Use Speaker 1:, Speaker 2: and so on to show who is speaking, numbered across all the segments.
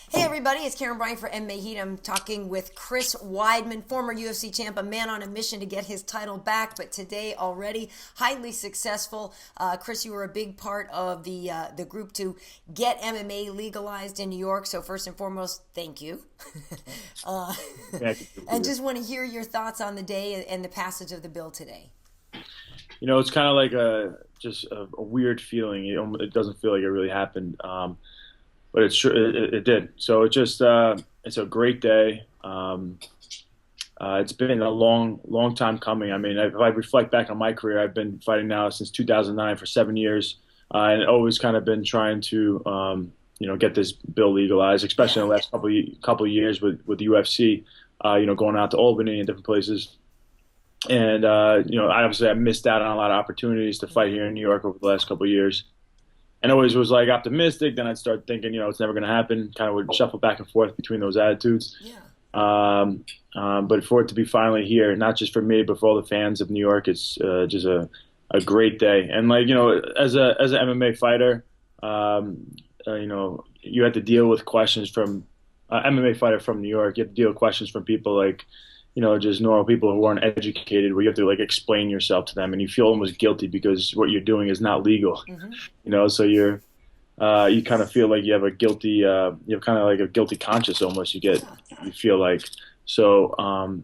Speaker 1: Hey everybody, it's Karyn Bryant for MMA H.E.A.T. I'm talking with Chris Weidman, former UFC champ, a man on a mission to get his title back, but today already highly successful. Chris, you were a big part of the group to get MMA legalized in New York, so first and foremost, thank you. And just want to hear your thoughts on the day and the passage of the bill today.
Speaker 2: It's kind of like just a weird feeling. It doesn't feel like it really happened. But it did. So it's a great day. It's been a long time coming. I mean, if I reflect back on my career, I've been fighting now since 2009 for 7 years, and always kind of been trying to get this bill legalized, especially in the last couple of years with the UFC, going out to Albany and different places. And obviously I missed out on a lot of opportunities to fight here in New York over the last couple of years. And always was like optimistic. Then I'd start thinking, it's never going to happen. Kind of would shuffle back and forth between those attitudes. But for it to be finally here, not just for me, but for all the fans of New York, it's just a great day. And as an MMA fighter, you have to deal with questions from MMA fighter from New York. You have to deal with questions from people like, just normal people who aren't educated, where you have to explain yourself to them, and you feel almost guilty because what you're doing is not legal. So you kind of feel like you have a guilty, you have kind of like a guilty conscience almost. You feel like so.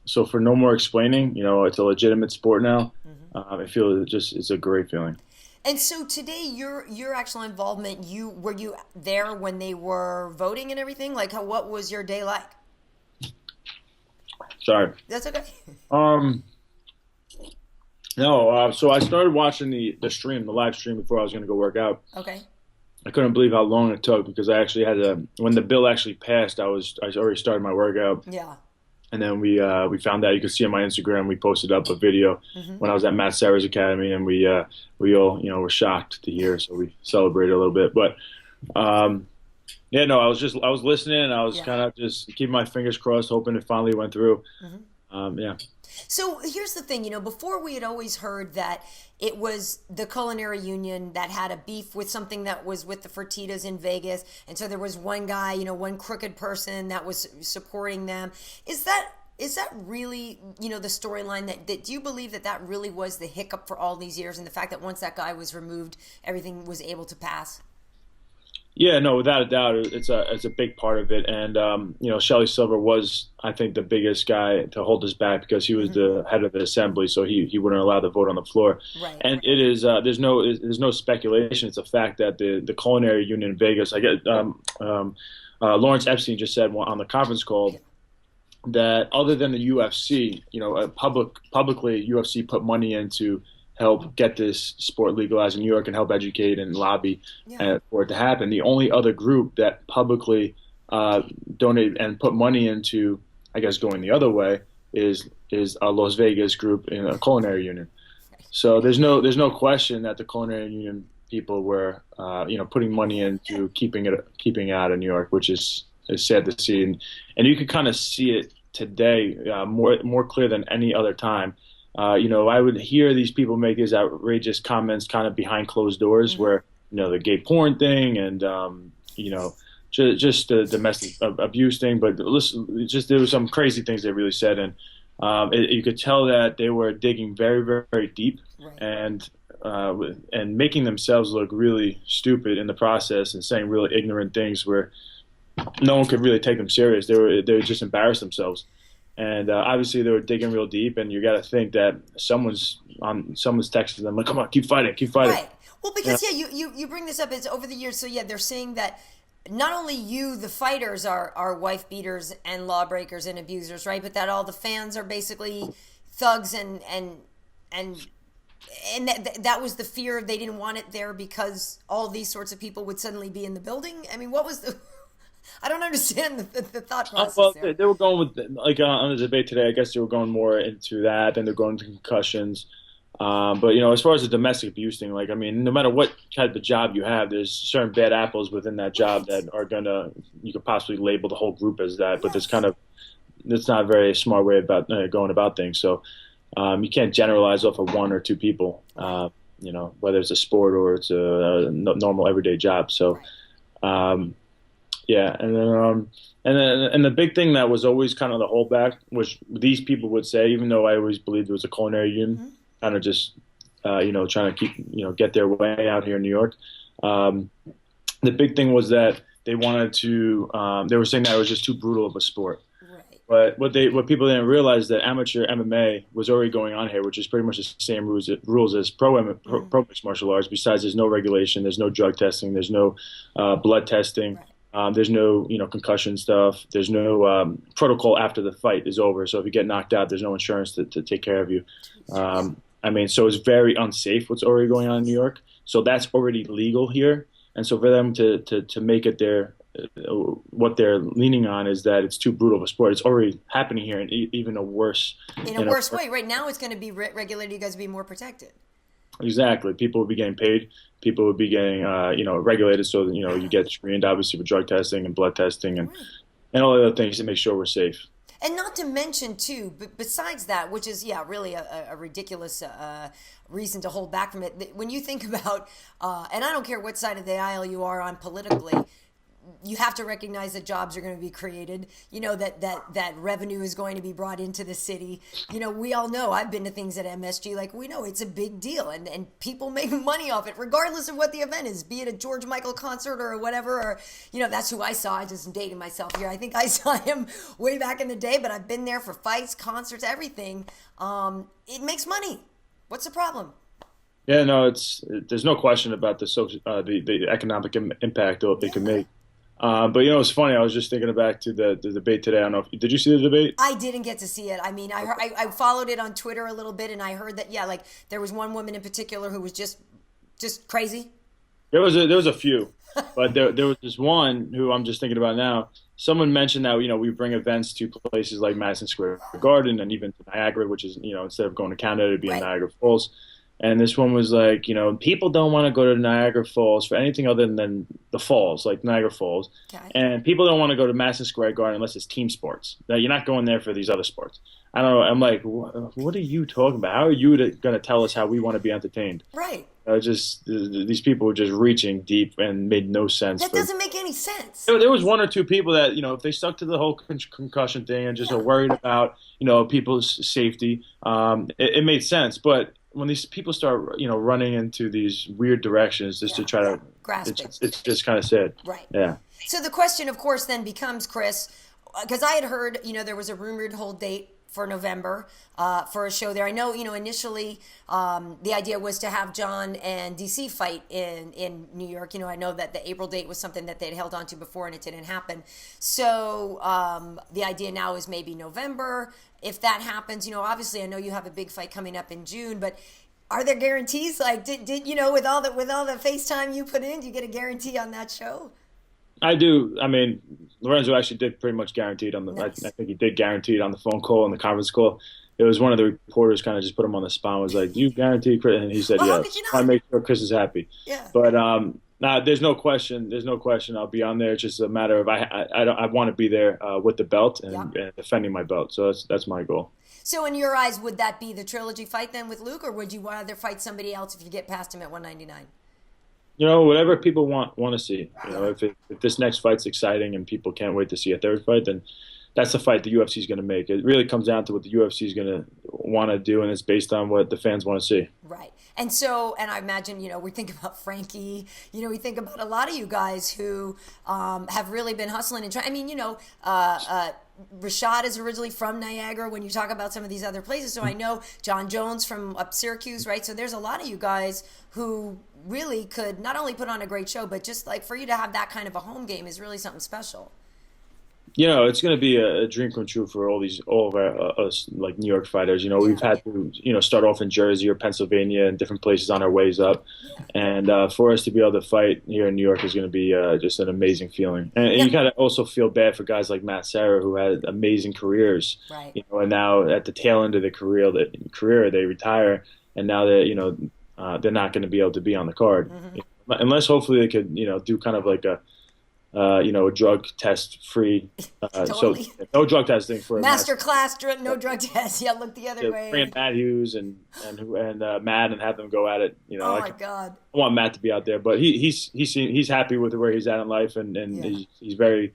Speaker 2: So for no more explaining, it's a legitimate sport now. I feel it's a great feeling.
Speaker 1: And so today, your actual involvement, were you there when they were voting and everything? What was your day like?
Speaker 2: Sorry.
Speaker 1: That's okay.
Speaker 2: No. So I started watching the live stream before I was going to go work out.
Speaker 1: Okay.
Speaker 2: I couldn't believe how long it took because I actually had when the bill actually passed, I already started my workout.
Speaker 1: Yeah.
Speaker 2: And then we found out, you can see on my Instagram, we posted up a video when I was at Matt Serra's academy, and we all were shocked to hear, so we celebrated a little bit. But yeah, no, I was listening, and I was kind of just keeping my fingers crossed, hoping it finally went through. Yeah.
Speaker 1: So here's the thing, before we had always heard that it was the culinary union that had a beef with something that was with the Fertittas in Vegas, and so there was one guy, one crooked person that was supporting them. Is that really, the storyline that do you believe that really was the hiccup for all these years, and the fact that once that guy was removed, everything was able to pass?
Speaker 2: Yeah, no, without a doubt, it's a big part of it. And Shelly Silver was, I think, the biggest guy to hold us back because he was the head of the assembly, so he wouldn't allow the vote on the floor.
Speaker 1: Right.
Speaker 2: And it is there's no speculation. It's a fact that the culinary union in Vegas, Lawrence Epstein just said on the conference call that other than the UFC, publicly UFC put money into help get this sport legalized in New York and help educate and lobby for it to happen. The only other group that publicly donated and put money into, I guess, going the other way is a Las Vegas group in a culinary union. So there's no question that the culinary union people were putting money into keeping it out of New York, which is sad to see, and you can kind of see it today more clear than any other time. I would hear these people make these outrageous comments kind of behind closed doors where, the gay porn thing and, just the domestic abuse thing. But listen, there were some crazy things they really said. And you could tell that they were digging very, very, very deep and making themselves look really stupid in the process and saying really ignorant things where no one could really take them serious. They would just embarrass themselves. And obviously they were digging real deep, and you got to think that someone's texting them like, "Come on, keep fighting." Right.
Speaker 1: Well, because you bring this up. It's over the years. So they're saying that not only you, the fighters, are wife beaters and lawbreakers and abusers, right? But that all the fans are basically thugs and that was the fear. They didn't want it there because all these sorts of people would suddenly be in the building. I mean, what was the I don't understand the thought process there.
Speaker 2: They were going with, on the debate today, I guess they were going more into that, and they're going to concussions. But, as far as the domestic abuse thing, no matter what type of job you have, there's certain bad apples within that job that are you could possibly label the whole group as that, but it's not a very smart way about going about things. So you can't generalize off of one or two people, whether it's a sport or it's a normal everyday job. So, Yeah, and the big thing that was always kind of the holdback, which these people would say, even though I always believed it was a culinary union, kind of just trying to keep get their way out here in New York. Um, the big thing was that they wanted to. They were saying that it was just too brutal of a sport.
Speaker 1: Right.
Speaker 2: But what people didn't realize that amateur MMA was already going on here, which is pretty much the same rules as pro mixed martial arts. Besides, there's no regulation, there's no drug testing, there's no blood testing.
Speaker 1: Right.
Speaker 2: There's no, concussion stuff. There's no protocol after the fight is over. So if you get knocked out, there's no insurance to take care of you. So it's very unsafe what's already going on in New York. So that's already legal here. And so for them to make it their, what they're leaning on is that it's too brutal of a sport. It's already happening here in even a worse.
Speaker 1: In a worse way. Right now it's going to be regulated. You guys will be more protected.
Speaker 2: Exactly. People will be getting paid. People will be getting, regulated so that, you get screened, obviously, with drug testing and blood testing and all the other things to make sure we're safe.
Speaker 1: And not to mention, too, besides that, which is, really a ridiculous reason to hold back from it, when you think about, and I don't care what side of the aisle you are on politically, you have to recognize that jobs are going to be created, that revenue is going to be brought into the city. We all know, I've been to things at MSG, like we know it's a big deal and people make money off it regardless of what the event is, be it a George Michael concert or whatever, or, that's who I saw. I just am dating myself here. I think I saw him way back in the day, but I've been there for fights, concerts, everything. It makes money. What's the problem?
Speaker 2: Yeah, no, there's no question about the economic impact it can make. But it's funny. I was just thinking back to the debate today. I don't know did you see the debate?
Speaker 1: I didn't get to see it. I mean, I followed it on Twitter a little bit, and I heard that there was one woman in particular who was just crazy.
Speaker 2: There was a few, but there was this one who I'm just thinking about now. Someone mentioned that we bring events to places like Madison Square Garden and even to Niagara, which is instead of going to Canada, it'd be in Niagara Falls. And this one was like, people don't want to go to Niagara Falls for anything other than the falls, like Niagara Falls. Okay. And people don't want to go to Madison Square Garden unless it's team sports. Now, you're not going there for these other sports. I don't know. I'm like, what are you talking about? How are you going to tell us how we want to be entertained?
Speaker 1: Right.
Speaker 2: These people were just reaching deep and made no sense.
Speaker 1: That doesn't make any sense.
Speaker 2: There was one or two people that, if they stuck to the whole concussion thing and just are worried about, people's safety, it made sense. But when these people start, running into these weird directions just to try to grasp it's just kind of sad.
Speaker 1: Right.
Speaker 2: Yeah.
Speaker 1: So the question, of course, then becomes, Chris, because I had heard, there was a rumored hold date for November for a show there. I know, initially the idea was to have John and DC fight in New York. I know that the April date was something that they'd held on to before and it didn't happen. So the idea now is maybe November. If that happens, obviously I know you have a big fight coming up in June, but are there guarantees? Like, did with all the FaceTime you put in, do you get a guarantee on that show?
Speaker 2: I do. I mean, Lorenzo actually did pretty much guaranteed on the.
Speaker 1: Nice.
Speaker 2: I think he did guaranteed on the phone call and the conference call. It was one of the reporters kind of just put him on the spot. And was like, "You guarantee Chris?" And he said,
Speaker 1: well,
Speaker 2: "Yeah."
Speaker 1: How could you not?
Speaker 2: I want to make sure Chris is happy.
Speaker 1: Yeah.
Speaker 2: But there's no question. There's no question. I'll be on there. It's just a matter of I want to be there with the belt and defending my belt. So that's my goal.
Speaker 1: So in your eyes, would that be the trilogy fight then with Luke, or would you rather fight somebody else if you get past him at 199?
Speaker 2: Whatever people want to see. If this next fight's exciting and people can't wait to see a third fight, then that's the fight the UFC is going to make. It really comes down to what the UFC is going to want to do, and it's based on what the fans want to see. Right.
Speaker 1: And I imagine, we think about Frankie, we think about a lot of you guys who have really been hustling and trying. I mean, Rashad is originally from Niagara when you talk about some of these other places. So I know John Jones from up Syracuse, right? So there's a lot of you guys who really could not only put on a great show, but just like for you to have that kind of a home game is really something special.
Speaker 2: It's going to be a dream come true for all of our us like New York fighters. We've had to start off in Jersey or Pennsylvania and different places on our ways up, and for us to be able to fight here in New York is going to be just an amazing feeling. And you got to also feel bad for guys like Matt Serra who had amazing careers,
Speaker 1: right?
Speaker 2: And now at the tail end of the career they retire, and now they're not going to be able to be on the card, unless hopefully they could do kind of like a a drug test free.
Speaker 1: Totally.
Speaker 2: So no drug testing for
Speaker 1: Master class, no drug test. Yeah, look the other way.
Speaker 2: Bring Matt Hughes and Matt and have them go at it.
Speaker 1: Oh my God.
Speaker 2: I want Matt to be out there, but he's happy with where he's at in life, and he's very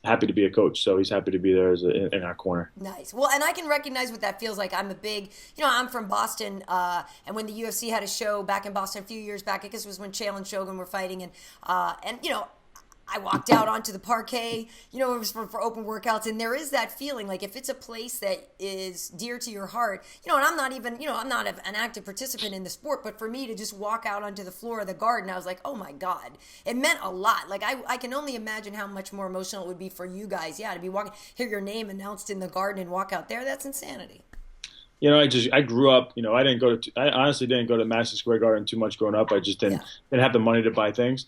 Speaker 2: happy to be a coach. So he's happy to be there in our corner.
Speaker 1: Nice. Well, and I can recognize what that feels like. I'm a big, I'm from Boston, and when the UFC had a show back in Boston a few years back, I guess it was when Chael and Shogun were fighting, and I walked out onto the parquet, it was for open workouts, and there is that feeling, like if it's a place that is dear to your heart, and I'm not even, I'm not an active participant in the sport, but for me to just walk out onto the floor of the Garden, I was like, oh my God, it meant a lot. Like I can only imagine how much more emotional it would be for you guys, to be hear your name announced in the Garden and walk out there. That's insanity.
Speaker 2: I grew up, I honestly didn't go to Madison Square Garden too much growing up. I just didn't have the money to buy things,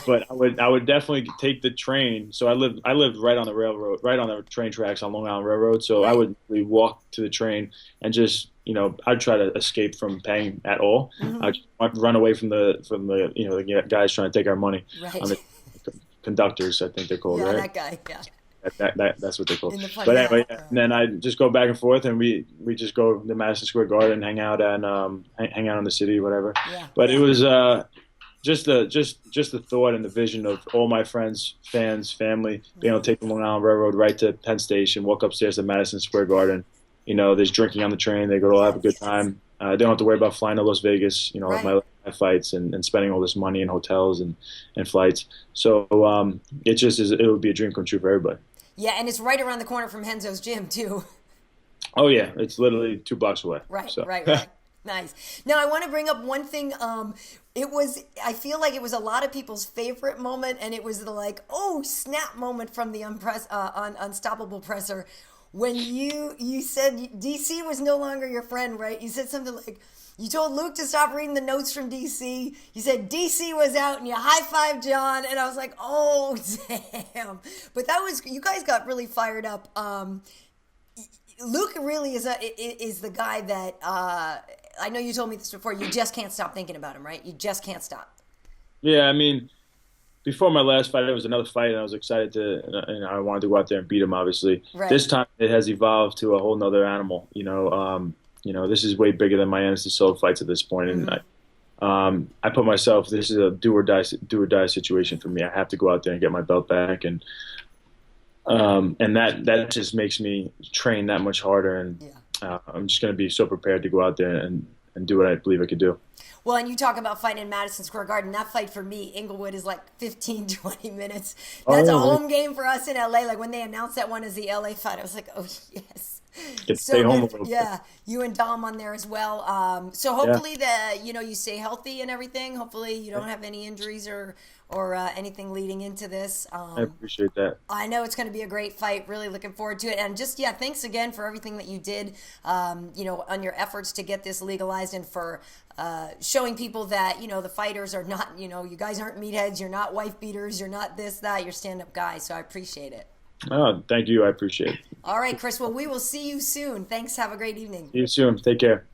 Speaker 2: but I would definitely take the train. So I lived right on the railroad, right on the train tracks on Long Island Railroad. So I would walk to the train and just, I'd try to escape from paying at all. Mm-hmm. I'd run away from the guys trying to take our money.
Speaker 1: Right.
Speaker 2: On the conductors, I think they're called, right?
Speaker 1: That guy, yeah.
Speaker 2: That's what they call it. But anyway, and then I just go back and forth, and we just go to Madison Square Garden, hang out, and hang out in the city, whatever.
Speaker 1: Yeah.
Speaker 2: But it was just the thought and the vision of all my friends, fans, family being able to take the Long Island Railroad right to Penn Station, walk upstairs to Madison Square Garden. There's drinking on the train. They go to all have a good time. They don't have to worry about flying to Las Vegas. My fights and spending all this money in hotels and flights. So it would be a dream come true for everybody.
Speaker 1: Yeah, and it's right around the corner from Henzo's gym, too.
Speaker 2: Oh, yeah. It's literally 2 blocks away.
Speaker 1: Right, so. Right. Nice. Now, I want to bring up one thing. I feel like it was a lot of people's favorite moment, and it was the snap moment from the Unstoppable presser when you said DC was no longer your friend, right? You said something like, you told Luke to stop reading the notes from DC. You said DC was out, and you high-fived John, and I was like, oh, damn. But you guys got really fired up. Luke really is the guy that, I know you told me this before, you just can't stop thinking about him, right? You just can't stop.
Speaker 2: Yeah, I mean, before my last fight, it was another fight, and I was excited I wanted to go out there and beat him, obviously. Right. This time, it has evolved to a whole nother animal, this is way bigger than my Anderson Silva fights at this point, and I put myself. This is a do or die situation for me. I have to go out there and get my belt back, and that just makes me train that much harder, and I'm just going to be so prepared to go out there and do what I believe I could do.
Speaker 1: Well, and you talk about fighting in Madison Square Garden. That fight for me, Inglewood, is like 15, 20 minutes. That's a home game for us in LA. Like when they announced that one as the LA fight, I was like, oh yes.
Speaker 2: Get to stay home a little bit.
Speaker 1: Yeah, you and Dom on there as well. So hopefully you stay healthy and everything. Hopefully you don't have any injuries or anything leading into this.
Speaker 2: I appreciate that.
Speaker 1: I know it's going to be a great fight. Really looking forward to it. And just, thanks again for everything that you did, on your efforts to get this legalized and for showing people that, the fighters are not, you guys aren't meatheads. You're not wife beaters. You're not this, that. You're stand-up guys. So I appreciate it.
Speaker 2: Oh, thank you. I appreciate it.
Speaker 1: All right, Chris. Well, we will see you soon. Thanks. Have a great evening.
Speaker 2: See you soon. Take care.